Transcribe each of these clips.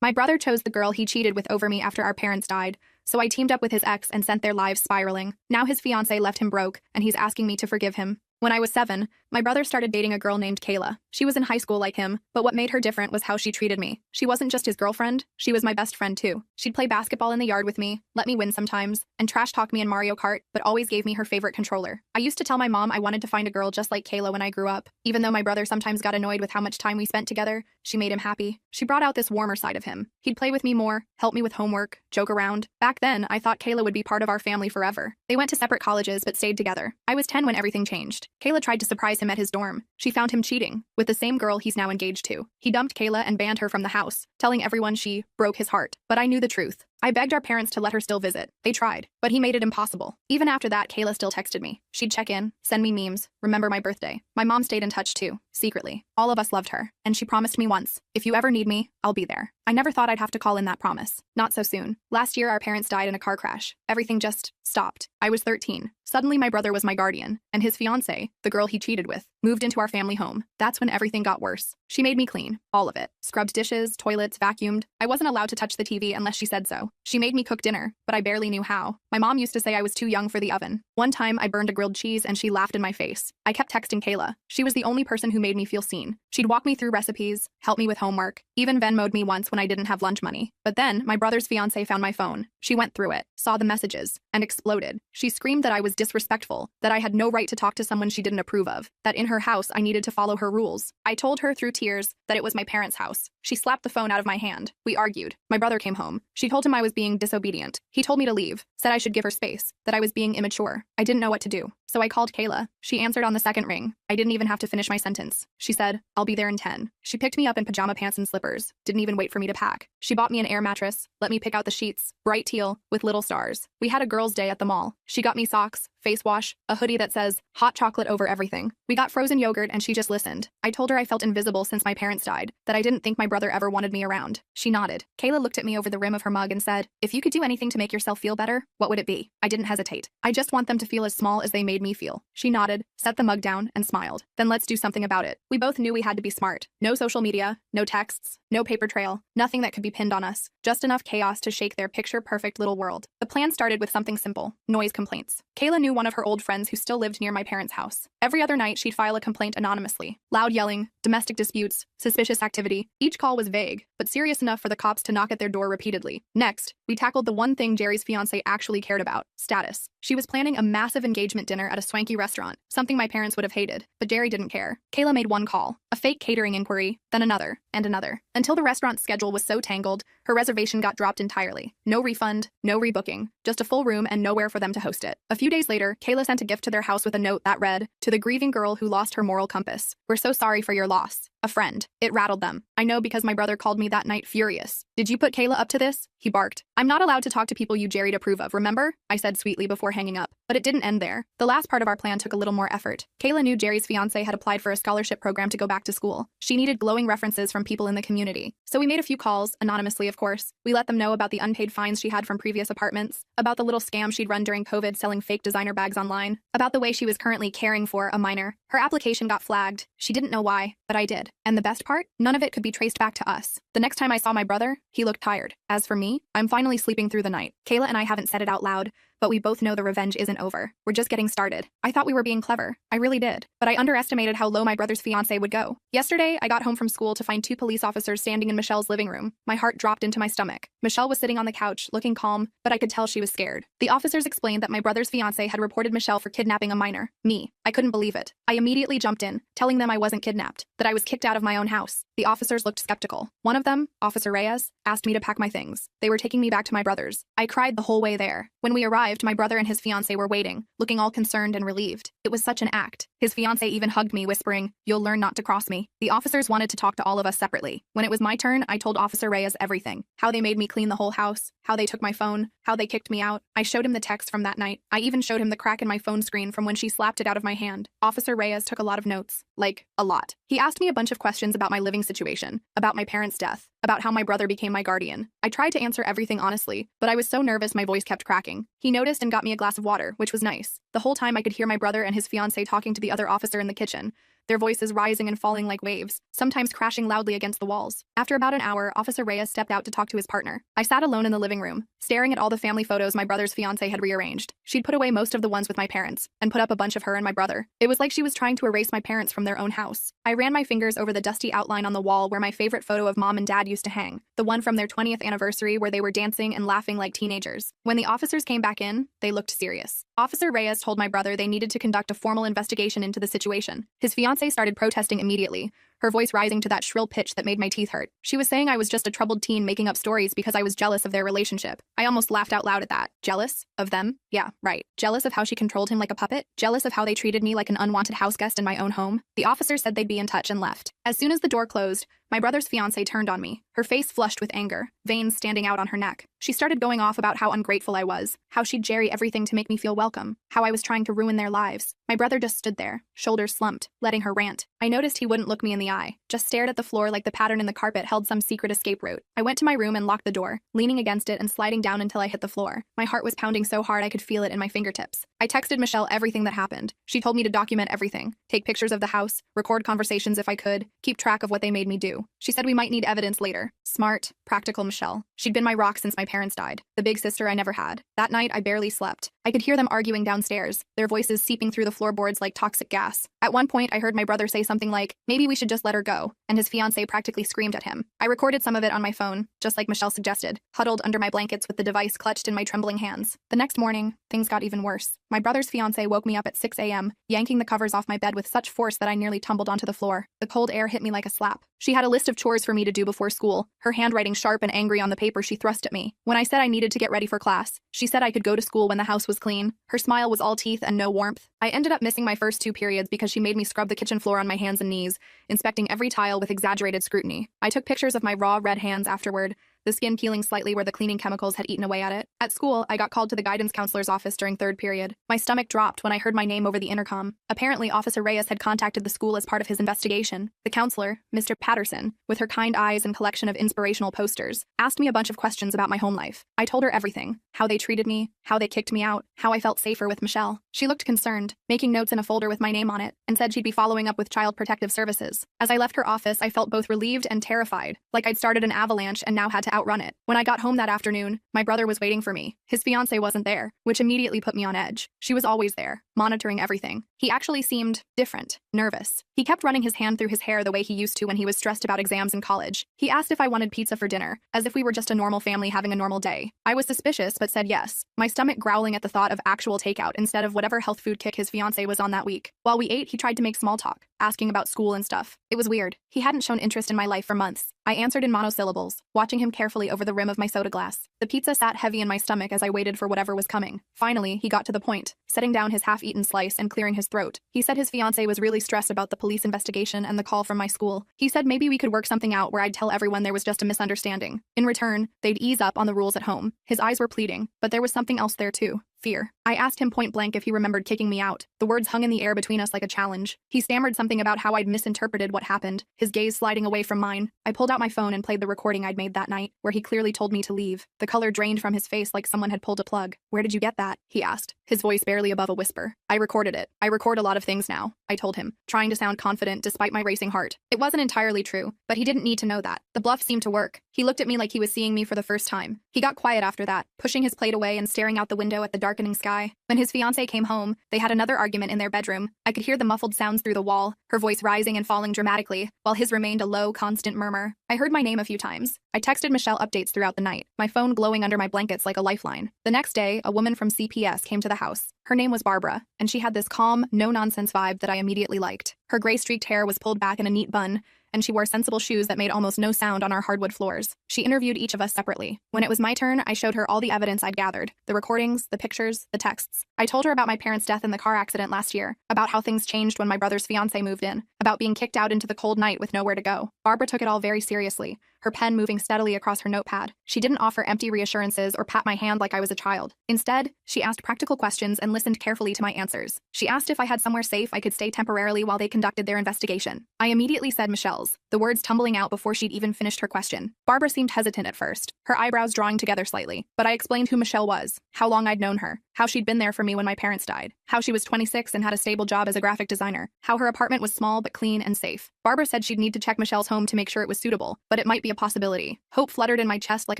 My brother chose the girl he cheated with over me after our parents died, so I teamed up with his ex and sent their lives spiraling. Now his fiancée left him broke, and he's asking me to forgive him. When I was 7, my brother started dating a girl named Kayla. She was in high school like him, but what made her different was how she treated me. She wasn't just his girlfriend, she was my best friend too. She'd play basketball in the yard with me, let me win sometimes, and trash talk me in Mario Kart, but always gave me her favorite controller. I used to tell my mom I wanted to find a girl just like Kayla when I grew up. Even though my brother sometimes got annoyed with how much time we spent together, she made him happy. She brought out this warmer side of him. He'd play with me more, help me with homework, joke around. Back then, I thought Kayla would be part of our family forever. They went to separate colleges but stayed together. I was 10 when everything changed. Kayla tried to surprise him at his dorm. She found him cheating with the same girl he's now engaged to. He dumped Kayla and banned her from the house, telling everyone she broke his heart. But I knew the truth. I begged our parents to let her still visit. They tried, but he made it impossible. Even after that, Kayla still texted me. She'd check in, send me memes, remember my birthday. My mom stayed in touch too, secretly. All of us loved her, and she promised me once, if you ever need me, I'll be there. I never thought I'd have to call in that promise. Not so soon. Last year, our parents died in a car crash. Everything just stopped. I was 13. Suddenly, my brother was my guardian, and his fiancée, the girl he cheated with, moved into our family home. That's when everything got worse. She made me clean, all of it. Scrubbed dishes, toilets, vacuumed. I wasn't allowed to touch the TV unless she said so. She made me cook dinner, but I barely knew how. My mom used to say I was too young for the oven. One time, I burned a grilled cheese and she laughed in my face. I kept texting Kayla. She was the only person who made me feel seen. She'd walk me through recipes, help me with homework, even Venmo'd me once when I didn't have lunch money. But then, my brother's fiancée found my phone. She went through it, saw the messages, and exploded. She screamed that I was disrespectful, that I had no right to talk to someone she didn't approve of, that in her house I needed to follow her rules. I told her through tears that it was my parents' house. She slapped the phone out of my hand. We argued. My brother came home. She told him I was being disobedient. He told me to leave, said I should give her space, that I was being immature. I didn't know what to do. So I called Kayla. She answered on the second ring. I didn't even have to finish my sentence. She said, I'll be there in 10. She picked me up in pajama pants and slippers. Didn't even wait for me to pack. She bought me an air mattress, let me pick out the sheets, bright teal, with little stars. We had a girls' day at the mall. She got me socks, face wash, a hoodie that says, hot chocolate over everything. We got frozen yogurt and she just listened. I told her I felt invisible since my parents died, that I didn't think my brother ever wanted me around. She nodded. Kayla looked at me over the rim of her mug and said, if you could do anything to make yourself feel better, what would it be? I didn't hesitate. I just want them to feel as small as they made me feel. She nodded, set the mug down, and smiled. Then let's do something about it. We both knew we had to be smart. No social media, no texts, no paper trail, nothing that could be pinned on us. Just enough chaos to shake their picture-perfect little world. The plan started with something simple, noise complaints. Kayla knew one of her old friends who still lived near my parents' house. Every other night, she'd file a complaint anonymously. Loud yelling, domestic disputes, suspicious activity. Each call was vague, but serious enough for the cops to knock at their door repeatedly. Next, we tackled the one thing Jerry's fiancée actually cared about, status. She was planning a massive engagement dinner at a swanky restaurant, something my parents would have hated, but Jerry didn't care. Kayla made one call, a fake catering inquiry, then another, and another. Until the restaurant's schedule was so tangled, her reservation got dropped entirely. No refund, no rebooking, just a full room and nowhere for them to host it. A few days later, Kayla sent a gift to their house with a note that read, to the grieving girl who lost her moral compass. We're so sorry for your loss. A friend. It rattled them. I know because my brother called me that night furious. Did you put Kayla up to this? He barked. I'm not allowed to talk to people you Jerry'd approve of, remember? I said sweetly before hanging up. But it didn't end there. The last part of our plan took a little more effort. Kayla knew Jerry's fiancé had applied for a scholarship program to go back to school. She needed glowing references from people in the community. So we made a few calls, anonymously of course. We let them know about the unpaid fines she had from previous apartments, about the little scam she'd run during COVID selling fake designer bags online, about the way she was currently caring for a minor. Her application got flagged. She didn't know why, but I did. And the best part? None of it could be traced back to us. The next time I saw my brother, he looked tired. As for me, I'm finally sleeping through the night. Kayla and I haven't said it out loud, but we both know the revenge isn't over. We're just getting started. I thought we were being clever. I really did. But I underestimated how low my brother's fiancé would go. Yesterday, I got home from school to find 2 police officers standing in Michelle's living room. My heart dropped into my stomach. Michelle was sitting on the couch, looking calm, but I could tell she was scared. The officers explained that my brother's fiancé had reported Michelle for kidnapping a minor. Me. I couldn't believe it. I immediately jumped in, telling them I wasn't kidnapped, that I was kicked out of my own house. The officers looked skeptical. One of them, Officer Reyes, asked me to pack my things. They were taking me back to my brother's. I cried the whole way there. When we arrived, my brother and his fiancé were waiting, looking all concerned and relieved. It was such an act. His fiancé even hugged me, whispering, "You'll learn not to cross me." The officers wanted to talk to all of us separately. When it was my turn, I told Officer Reyes everything. How they made me clean the whole house, how they took my phone, how they kicked me out. I showed him the text from that night. I even showed him the crack in my phone screen from when she slapped it out of my hand. Officer Reyes took a lot of notes. Like, a lot. He asked me a bunch of questions about my living situation, about my parents' death, about how my brother became my guardian. I tried to answer everything honestly, but I was so nervous my voice kept cracking. He noticed and got me a glass of water, which was nice. The whole time I could hear my brother and his fiancée talking to the other officer in the kitchen. their voices rising and falling like waves, sometimes crashing loudly against the walls. After about an hour, Officer Reyes stepped out to talk to his partner. I sat alone in the living room, staring at all the family photos my brother's fiancée had rearranged. She'd put away most of the ones with my parents, and put up a bunch of her and my brother. It was like she was trying to erase my parents from their own house. I ran my fingers over the dusty outline on the wall where my favorite photo of mom and dad used to hang, the one from their 20th anniversary where they were dancing and laughing like teenagers. When the officers came back in, they looked serious. Officer Reyes told my brother they needed to conduct a formal investigation into the situation. His fiancée started protesting immediately, her voice rising to that shrill pitch that made my teeth hurt. She was saying I was just a troubled teen making up stories because I was jealous of their relationship. I almost laughed out loud at that. Jealous? Of them? Yeah, right. Jealous of how she controlled him like a puppet? Jealous of how they treated me like an unwanted houseguest in my own home? The officers said they'd be in touch and left. As soon as the door closed, my brother's fiancée turned on me, her face flushed with anger, veins standing out on her neck. She started going off about how ungrateful I was, how she'd jerry everything to make me feel welcome, how I was trying to ruin their lives. My brother just stood there, shoulders slumped, letting her rant. I noticed he wouldn't look me in the eye, just stared at the floor like the pattern in the carpet held some secret escape route. I went to my room and locked the door, leaning against it and sliding down until I hit the floor. My heart was pounding so hard I could feel it in my fingertips. I texted Michelle everything that happened. She told me to document everything, take pictures of the house, record conversations if I could, keep track of what they made me do. She said we might need evidence later. Smart, practical Michelle. She'd been my rock since my parents died, the big sister I never had. That night, I barely slept. I could hear them arguing downstairs, their voices seeping through the floorboards like toxic gas. At one point, I heard my brother say something like, maybe we should just let her go, and his fiancée practically screamed at him. I recorded some of it on my phone, just like Michelle suggested, huddled under my blankets with the device clutched in my trembling hands. The next morning, things got even worse. My brother's fiancée woke me up at 6 a.m., yanking the covers off my bed with such force that I nearly tumbled onto the floor. The cold air hit me like a slap. She had a list of chores for me to do before school, her handwriting sharp and angry on the paper she thrust at me. When I said I needed to get ready for class, she said I could go to school when the house was clean. Her smile was all teeth and no warmth. I ended up missing my first 2 periods because she made me scrub the kitchen floor on my hands and knees, inspecting every tile with exaggerated scrutiny. I took pictures of my raw red hands afterward, the skin peeling slightly where the cleaning chemicals had eaten away at it. At school, I got called to the guidance counselor's office during 3rd period. My stomach dropped when I heard my name over the intercom. Apparently, Officer Reyes had contacted the school as part of his investigation. The counselor, Mr. Patterson, with her kind eyes and collection of inspirational posters, asked me a bunch of questions about my home life. I told her everything, how they treated me, how they kicked me out, how I felt safer with Michelle. She looked concerned, making notes in a folder with my name on it, and said she'd be following up with Child Protective Services. As I left her office, I felt both relieved and terrified, like I'd started an avalanche and now had to outrun it. When I got home that afternoon, my brother was waiting for me. His fiancée wasn't there, which immediately put me on edge. She was always there, monitoring everything. He actually seemed different, nervous. He kept running his hand through his hair the way he used to when he was stressed about exams in college. He asked if I wanted pizza for dinner, as if we were just a normal family having a normal day. I was suspicious, but said yes, my stomach growling at the thought of actual takeout instead of whatever health food kick his fiancée was on that week. While we ate, he tried to make small talk, asking about school and stuff. It was weird. He hadn't shown interest in my life for months. I answered in monosyllables, watching him carefully over the rim of my soda glass. The pizza sat heavy in my stomach as I waited for whatever was coming. Finally, he got to the point, setting down his half-eaten slice and clearing his throat. He said his fiancée was really stressed about the police investigation and the call from my school. He said maybe we could work something out where I'd tell everyone there was just a misunderstanding. In return, they'd ease up on the rules at home. His eyes were pleading, but there was something else there too. Fear. I asked him point blank if he remembered kicking me out. The words hung in the air between us like a challenge. He stammered something about how I'd misinterpreted what happened, his gaze sliding away from mine. I pulled out my phone and played the recording I'd made that night, where he clearly told me to leave. The color drained from his face like someone had pulled a plug. Where did you get that? He asked, his voice barely above a whisper. I recorded it. I record a lot of things now, I told him, trying to sound confident despite my racing heart. It wasn't entirely true, but he didn't need to know that. The bluff seemed to work. He looked at me like he was seeing me for the first time. He got quiet after that, pushing his plate away and staring out the window at the darkening sky. When his fiancée came home, they had another argument in their bedroom. I could hear the muffled sounds through the wall, her voice rising and falling dramatically, while his remained a low, constant murmur. I heard my name a few times. I texted Michelle updates throughout the night, my phone glowing under my blankets like a lifeline. The next day, a woman from CPS came to the house. Her name was Barbara, and she had this calm, no-nonsense vibe that I immediately liked. Her gray-streaked hair was pulled back in a neat bun, and she wore sensible shoes that made almost no sound on our hardwood floors. She interviewed each of us separately. When it was my turn, I showed her all the evidence I'd gathered, the recordings, the pictures, the texts. I told her about my parents' death in the car accident last year, about how things changed when my brother's fiancée moved in, about being kicked out into the cold night with nowhere to go. Barbara took it all very seriously, her pen moving steadily across her notepad. She didn't offer empty reassurances or pat my hand like I was a child. Instead, she asked practical questions and listened carefully to my answers. She asked if I had somewhere safe I could stay temporarily while they conducted their investigation. I immediately said Michelle's, the words tumbling out before she'd even finished her question. Barbara seemed hesitant at first, her eyebrows drawing together slightly, but I explained who Michelle was, how long I'd known her, how she'd been there for me when my parents died, how she was 26 and had a stable job as a graphic designer, how her apartment was small but clean and safe. Barbara said she'd need to check Michelle's home to make sure it was suitable, but it might be a possibility. Hope fluttered in my chest like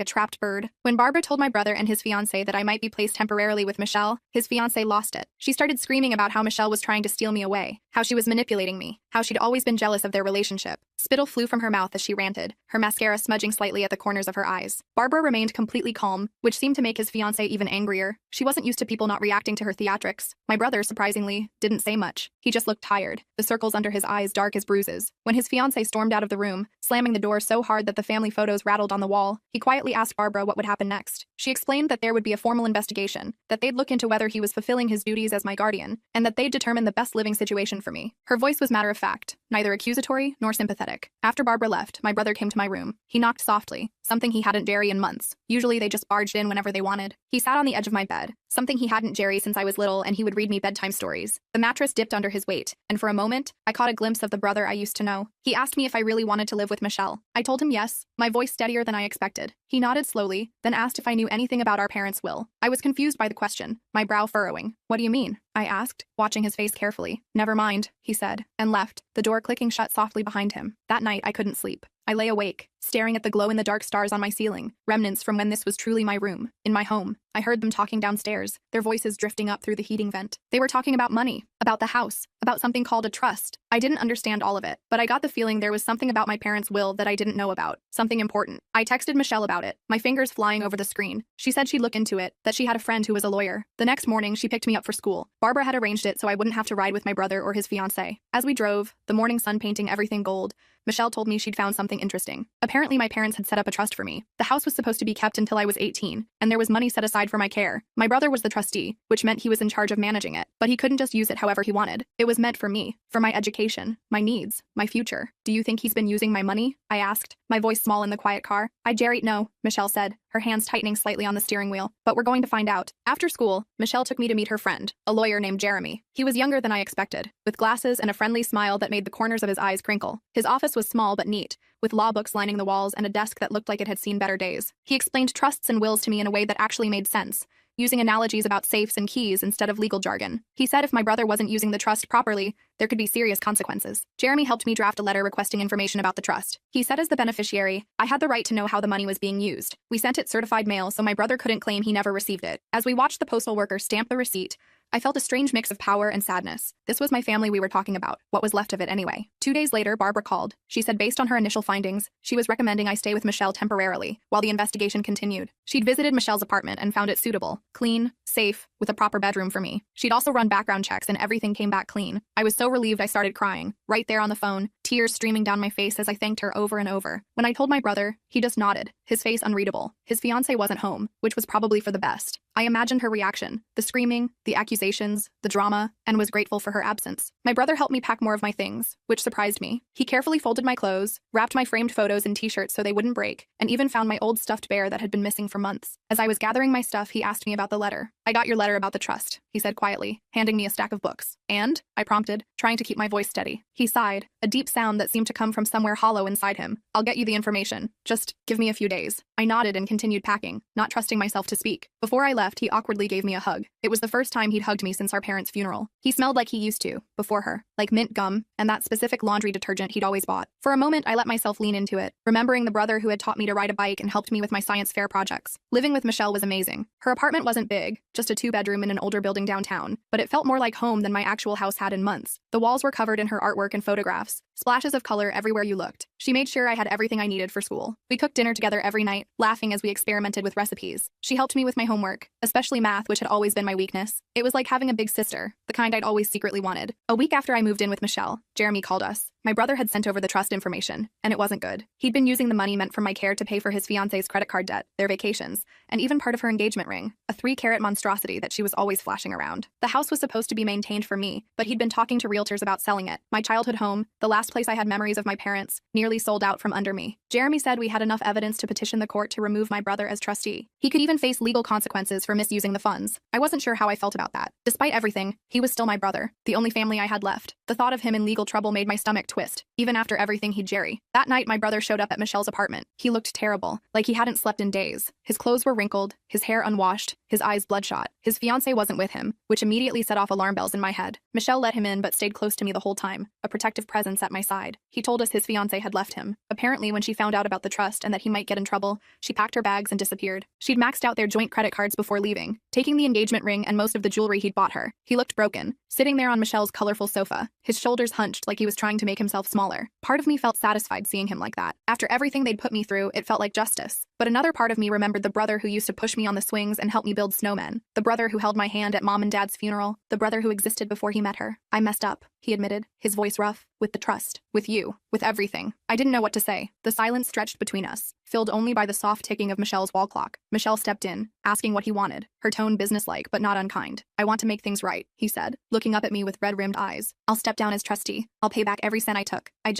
a trapped bird. When Barbara told my brother and his fiancée that I might be placed temporarily with Michelle, his fiancée lost it. She started screaming about how Michelle was trying to steal me away, how she was manipulating me, how she'd always been jealous of their relationship. Spittle flew from her mouth as she ranted, her mascara smudging slightly at the corners of her eyes. Barbara remained completely calm, which seemed to make his fiancée even angrier. She wasn't used to people not reacting to her theatrics. My brother, surprisingly, didn't say much. He just looked tired, the circles under his eyes dark as bruises. When his fiancée stormed out of the room, slamming the door so hard that the family photos rattled on the wall, he quietly asked Barbara what would happen next. She explained that there would be a formal investigation, that they'd look into whether he was fulfilling his duties as my guardian, and that they'd determine the best living situation for me. Her voice was matter-of-fact, neither accusatory nor sympathetic. After Barbara left, my brother came to my room. He knocked softly, something he hadn't done in months. Usually they just barged in whenever they wanted. He sat on the edge of my bed, something he hadn't done since I was little, and he would read me bedtime stories. The mattress dipped under his weight, and for a moment, I caught a glimpse of the brother I used to know. He asked me if I really wanted to live with Michelle. I told him yes, my voice steadier than I expected. He nodded slowly, then asked if I knew anything about our parents' will. I was confused by the question, my brow furrowing. What do you mean? I asked, watching his face carefully. Never mind, he said, and left, the door clicking shut softly behind him. That night, I couldn't sleep. I lay awake, staring at the glow-in-the-dark stars on my ceiling, remnants from when this was truly my room, in my home. I heard them talking downstairs, their voices drifting up through the heating vent. They were talking about money, about the house, about something called a trust. I didn't understand all of it, but I got the feeling there was something about my parents' will that I didn't know about, something important. I texted Michelle about it, my fingers flying over the screen. She said she'd look into it, that she had a friend who was a lawyer. The next morning, she picked me up for school. Barbara had arranged it so I wouldn't have to ride with my brother or his fiancée. As we drove, the morning sun painting everything gold, Michelle told me she'd found something interesting. Apparently my parents had set up a trust for me. The house was supposed to be kept until I was 18, and there was money set aside for my care. My brother was the trustee, which meant he was in charge of managing it, but he couldn't just use it however he wanted. It was meant for me, for my education, my needs, my future. Do you think he's been using my money? I asked, my voice small in the quiet car. I Jerry, no, Michelle said, her hands tightening slightly on the steering wheel. But we're going to find out. After school, Michelle took me to meet her friend, a lawyer named Jeremy. He was younger than I expected, with glasses and a friendly smile that made the corners of his eyes crinkle. His office was small but neat, with law books lining the walls and a desk that looked like it had seen better days. He explained trusts and wills to me in a way that actually made sense, using analogies about safes and keys instead of legal jargon. He said if my brother wasn't using the trust properly, there could be serious consequences. Jeremy helped me draft a letter requesting information about the trust. He said as the beneficiary, I had the right to know how the money was being used. We sent it certified mail so my brother couldn't claim he never received it. As we watched the postal worker stamp the receipt, I felt a strange mix of power and sadness. This was my family we were talking about, what was left of it anyway. 2 days later, Barbara called. She said based on her initial findings, she was recommending I stay with Michelle temporarily, while the investigation continued. She'd visited Michelle's apartment and found it suitable, clean, safe, with a proper bedroom for me. She'd also run background checks and everything came back clean. I was so relieved I started crying, right there on the phone, tears streaming down my face as I thanked her over and over. When I told my brother, he just nodded, his face unreadable. His fiancée wasn't home, which was probably for the best. I imagined her reaction, the screaming, the accusations, the drama, and was grateful for her absence. My brother helped me pack more of my things, which surprised me. He carefully folded my clothes, wrapped my framed photos in t-shirts so they wouldn't break, and even found my old stuffed bear that had been missing for months. As I was gathering my stuff, he asked me about the letter. I got your letter about the trust, he said quietly, handing me a stack of books. And? I prompted, trying to keep my voice steady. He sighed, a deep sound that seemed to come from somewhere hollow inside him. I'll get you the information. Just give me a few days. I nodded and continued packing, not trusting myself to speak. Before I left, he awkwardly gave me a hug. It was the first time he'd hugged me since our parents' funeral. He smelled like he used to, before her, like mint gum, and that specific laundry detergent he'd always bought. For a moment, I let myself lean into it, remembering the brother who had taught me to ride a bike and helped me with my science fair projects. Living with Michelle was amazing. Her apartment wasn't big, just a 2-bedroom in an older building downtown, but it felt more like home than my actual house had in months. The walls were covered in her artwork and photographs, splashes of color everywhere you looked. She made sure I had everything I needed for school. We cooked dinner together every night, laughing as we experimented with recipes. She helped me with my homework, especially math, which had always been my weakness. It was like having a big sister, the kind I'd always secretly wanted. A week after I moved in with Michelle, Jeremy called us. My brother had sent over the trust information, and it wasn't good. He'd been using the money meant for my care to pay for his fiancée's credit card debt, their vacations, and even part of her engagement ring, a 3-carat monstrosity that she was always flashing around. The house was supposed to be maintained for me, but he'd been talking to realtors about selling it. My childhood home, the last place I had memories of my parents, nearly sold out from under me. Jeremy said we had enough evidence to petition the court to remove my brother as trustee. He could even face legal consequences for misusing the funds. I wasn't sure how I felt about that. Despite everything, he was still my brother, the only family I had left. The thought of him in legal trouble made my stomach twist, even after everything he'd Jerry. That night, my brother showed up at Michelle's apartment. He looked terrible, like he hadn't slept in days. His clothes were wrinkled, his hair unwashed, his eyes bloodshot. His fiancée wasn't with him, which immediately set off alarm bells in my head. Michelle let him in but stayed close to me the whole time, a protective presence at my side. He told us his fiancée had left him. Apparently, when she found out about the trust and that he might get in trouble, she packed her bags and disappeared. She'd maxed out their joint credit cards before leaving, taking the engagement ring and most of the jewelry he'd bought her. He looked broken, sitting there on Michelle's colorful sofa, his shoulders hunched like he was trying to make himself smaller. Part of me felt satisfied seeing him like that. After everything they'd put me through, it felt like justice. But another part of me remembered the brother who used to push me on the swings and help me build snowmen. The brother who held my hand at Mom and Dad's funeral. The brother who existed before he met her. I messed up, he admitted, his voice rough. With the trust. With you. With everything. I didn't know what to say. The silence stretched between us, filled only by the soft ticking of Michelle's wall clock. Michelle stepped in, asking what he wanted, her tone businesslike but not unkind. I want to make things right, he said, looking up at me with red-rimmed eyes. I'll step down as trustee. I'll pay back every cent I took. I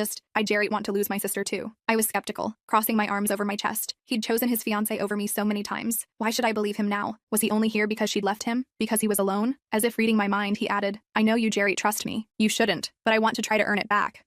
Jerry want to lose my sister too. I was skeptical, crossing my arms over my chest. He'd chosen his fiancée over me so many times. Why should I believe him now? Was he only here because she'd left him? Because he was alone? As if reading my mind, he added, I know you, Jerry, trust me. You shouldn't, but I want to try to earn it back.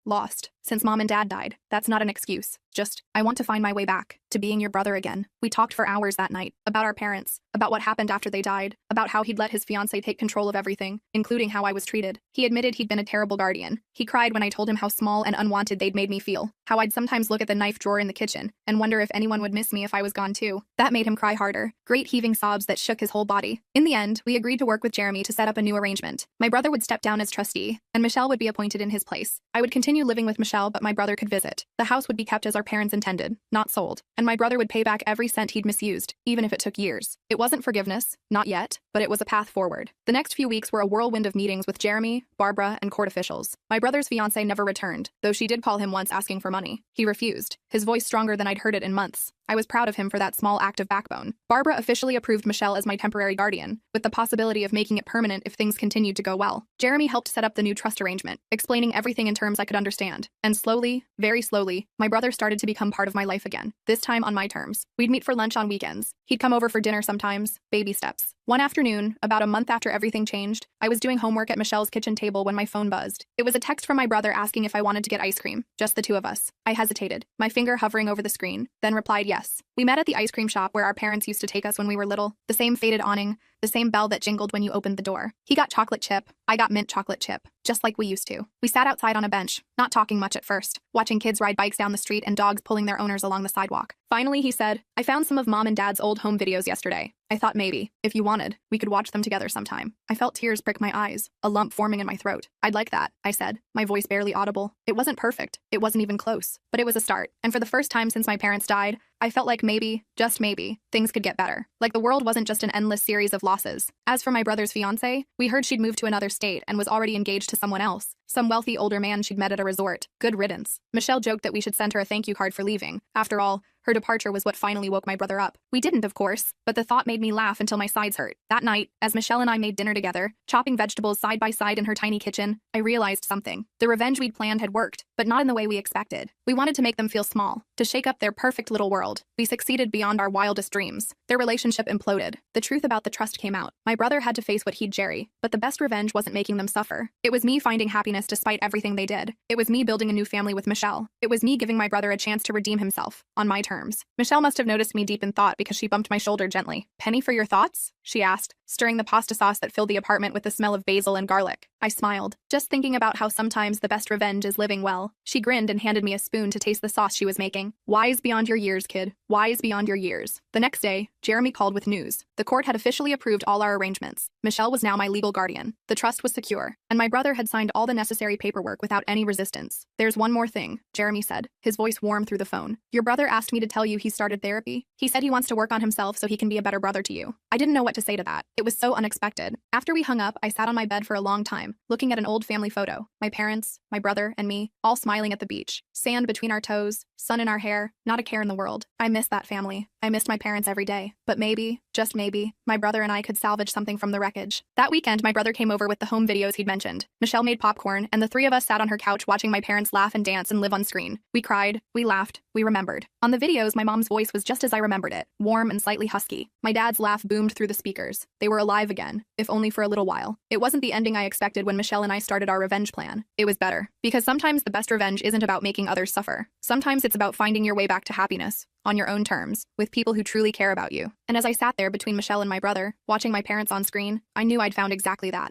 Lost. Since Mom and Dad died. That's not an excuse. Just, I want to find my way back to being your brother again. We talked for hours that night, about our parents, about what happened after they died, about how he'd let his fiancée take control of everything, including how I was treated. He admitted he'd been a terrible guardian. He cried when I told him how small and unwanted they'd made me feel, how I'd sometimes look at the knife drawer in the kitchen and wonder if anyone would miss me if I was gone too. That made him cry harder, great heaving sobs that shook his whole body. In the end, we agreed to work with Jeremy to set up a new arrangement. My brother would step down as trustee, and Michelle would be appointed in his place. I would continue living with Michelle, but my brother could visit. The house would be kept as our parents intended, not sold, and my brother would pay back every cent he'd misused, even if it took years. It wasn't forgiveness, not yet, but it was a path forward. The next few weeks were a whirlwind of meetings with Jeremy, Barbara, and court officials. My brother's fiancée never returned, though she did call him once asking for money. He refused, his voice stronger than I'd heard it in months. I was proud of him for that small act of backbone. Barbara officially approved Michelle as my temporary guardian, with the possibility of making it permanent if things continued to go well. Jeremy helped set up the new trust arrangement, explaining everything in terms I could understand. And slowly, very slowly, my brother started to become part of my life again, this time on my terms. We'd meet for lunch on weekends. He'd come over for dinner sometimes, baby steps. One afternoon, about a month after everything changed, I was doing homework at Michelle's kitchen table when my phone buzzed. It was a text from my brother asking if I wanted to get ice cream, just the two of us. I hesitated, my finger hovering over the screen, then replied yes. We met at the ice cream shop where our parents used to take us when we were little, the same faded awning, the same bell that jingled when you opened the door. He got chocolate chip, I got mint chocolate chip, just like we used to. We sat outside on a bench, not talking much at first, watching kids ride bikes down the street and dogs pulling their owners along the sidewalk. Finally, he said, I found some of Mom and Dad's old home videos yesterday. I thought maybe, if you wanted, we could watch them together sometime. I felt tears prick my eyes, a lump forming in my throat. I'd like that, I said, my voice barely audible. It wasn't perfect, it wasn't even close, but it was a start. And for the first time since my parents died, I felt like maybe, just maybe, things could get better. Like the world wasn't just an endless series of losses. As for my brother's fiancée, we heard she'd moved to another state and was already engaged to someone else. Some wealthy older man she'd met at a resort. Good riddance. Michelle joked that we should send her a thank you card for leaving. After all, her departure was what finally woke my brother up. We didn't, of course, but the thought made me laugh until my sides hurt. That night, as Michelle and I made dinner together, chopping vegetables side by side in her tiny kitchen, I realized something. The revenge we'd planned had worked, but not in the way we expected. We wanted to make them feel small, to shake up their perfect little world. We succeeded beyond our wildest dreams. Their relationship imploded. The truth about the trust came out. My brother had to face what he'd Jerry, but the best revenge wasn't making them suffer. It was me finding happiness despite everything they did. It was me building a new family with Michelle. It was me giving my brother a chance to redeem himself, on my terms. Michelle must have noticed me deep in thought because she bumped my shoulder gently. Penny for your thoughts? She asked, stirring the pasta sauce that filled the apartment with the smell of basil and garlic. I smiled, just thinking about how sometimes the best revenge is living well. She grinned and handed me a spoon to taste the sauce she was making. Wise beyond your years, kid. Wise beyond your years. The next day, Jeremy called with news. The court had officially approved all our arrangements. Michelle was now my legal guardian. The trust was secure, and my brother had signed all the necessary paperwork without any resistance. There's one more thing, Jeremy said, his voice warm through the phone. Your brother asked me to tell you he started therapy. He said he wants to work on himself so he can be a better brother to you. I didn't know what to say to that. It was so unexpected. After we hung up, I sat on my bed for a long time, looking at an old family photo. My parents, my brother, and me, all smiling at the beach. Sand between our toes, sun in our hair, not a care in the world. I miss that family. I missed my parents every day, but maybe, just maybe, my brother and I could salvage something from the wreckage. That weekend, my brother came over with the home videos he'd mentioned. Michelle made popcorn, and the three of us sat on her couch watching my parents laugh and dance and live on screen. We cried, we laughed, we remembered. On the videos, my mom's voice was just as I remembered it, warm and slightly husky. My dad's laugh boomed through the speakers. They were alive again, if only for a little while. It wasn't the ending I expected when Michelle and I started our revenge plan. It was better. Because sometimes the best revenge isn't about making others suffer. Sometimes it's about finding your way back to happiness, on your own terms, with people who truly care about you. And as I sat there between Michelle and my brother, watching my parents on screen, I knew I'd found exactly that.